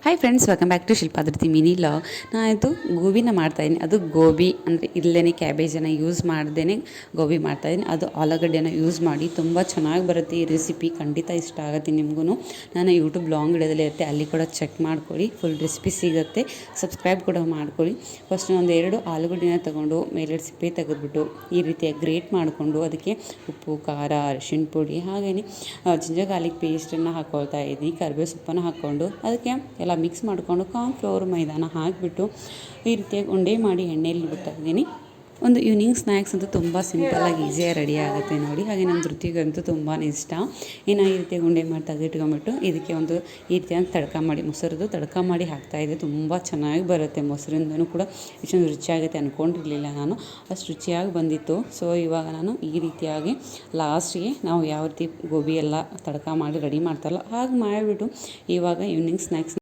Hi friends, welcome back to ಶಿಲ್ಪಾಧೃತಿ mini log. ನಾನಿದು ಗೋಬಿನ ಮಾಡ್ತಾಯಿದ್ದೀನಿ. ಅದು ಗೋಬಿ ಅಂದರೆ ಇಲ್ಲೇ ಕ್ಯಾಬೇಜನ್ನು ಯೂಸ್ ಮಾಡ್ದೇ ಗೋಬಿ ಮಾಡ್ತಾಯಿದ್ದೀನಿ. ಅದು ಆಲೂಗಡ್ಡೆನ ಯೂಸ್ ಮಾಡಿ ತುಂಬ ಚೆನ್ನಾಗಿ ಬರುತ್ತೆ ಈ ರೆಸಿಪಿ. ಖಂಡಿತ ಇಷ್ಟ ಆಗುತ್ತೆ ನಿಮಗೂ. ನಾನು ಯೂಟ್ಯೂಬ್ ಲಾಂಗ್ ವಿಡಿಯೋದಲ್ಲಿ ಇರುತ್ತೆ, ಅಲ್ಲಿ ಕೂಡ ಚೆಕ್ ಮಾಡ್ಕೊಳ್ಳಿ. ಫುಲ್ ರೆಸಿಪಿ ಸಿಗುತ್ತೆ. ಸಬ್ಸ್ಕ್ರೈಬ್ ಕೂಡ ಮಾಡ್ಕೊಳ್ಳಿ. ಫಸ್ಟ್ ಒಂದು 2 ಆಲೂಗಡ್ಡೆನ ತೊಗೊಂಡು ಮೇಲೆರಡು ಸಿಪ್ಪೆ ತೆಗೆದುಬಿಟ್ಟು ಈ ರೀತಿಯಾಗಿ ಗ್ರೇಟ್ ಮಾಡಿಕೊಂಡು ಅದಕ್ಕೆ ಉಪ್ಪು, ಖಾರ, ಅರಿಶಿಣ ಪುಡಿ, ಹಾಗೆಯೇ ಜಿಂಜರ್ ಗಾರ್ಲಿಕ್ ಪೇಸ್ಟನ್ನು ಹಾಕ್ಕೊಳ್ತಾ ಇದ್ದೀನಿ. ಕರಿಬೇವು ಸೊಪ್ಪನ್ನು ಹಾಕ್ಕೊಂಡು ಅದಕ್ಕೆ ಎಲ್ಲ ಮಿಕ್ಸ್ ಮಾಡಿಕೊಂಡು ಕಾರ್ನ್ಫ್ಲೋರ್ ಮೈದಾನ ಹಾಕಿಬಿಟ್ಟು ಈ ರೀತಿಯಾಗಿ ಉಂಡೆ ಮಾಡಿ ಎಣ್ಣೆಯಲ್ಲಿ ಬಿಡ್ತಾ ಇದ್ದೀನಿ. ಒಂದು ಈವ್ನಿಂಗ್ ಸ್ನ್ಯಾಕ್ಸ್ ಅಂತೂ ತುಂಬ ಸಿಂಪಲ್ಲಾಗಿ ಈಸಿಯಾಗಿ ರೆಡಿ ಆಗುತ್ತೆ ನೋಡಿ. ಹಾಗೆ ನಮ್ಮ ಧೃತಿಗಂತೂ ತುಂಬಾ ಇಷ್ಟ. ಇನ್ನು ಈ ರೀತಿಯಾಗಿ ಉಂಡೆ ಮಾಡಿ ತೆಗೆದಿಟ್ಕೊಂಡ್ಬಿಟ್ಟು ಇದಕ್ಕೆ ಒಂದು ಈ ರೀತಿಯಾಗಿ ತಡ್ಕ ಮಾಡಿ ಮೊಸರದು ತಡ್ಕ ಮಾಡಿ ಹಾಕ್ತಾಯಿದ್ದೆ. ತುಂಬ ಚೆನ್ನಾಗಿ ಬರುತ್ತೆ. ಮೊಸರಿಂದನೂ ಕೂಡ ಇಷ್ಟೊಂದು ರುಚಿಯಾಗುತ್ತೆ ಅಂದ್ಕೊಂಡಿರಲಿಲ್ಲ ನಾನು. ಅಷ್ಟು ರುಚಿಯಾಗಿ ಬಂದಿತ್ತು. ಸೊ ಇವಾಗ ನಾನು ಈ ರೀತಿಯಾಗಿ ಲಾಸ್ಟಿಗೆ ನಾವು ಯಾವ ರೀತಿ ಗೋಬಿ ಎಲ್ಲ ತಡ್ಕ ಮಾಡಿ ರೆಡಿ ಮಾಡ್ತಾರಲ್ಲ ಹಾಗೆ ಮಾಡಿಬಿಟ್ಟು ಇವಾಗ ಈವ್ನಿಂಗ್ ಸ್ನ್ಯಾಕ್ಸ್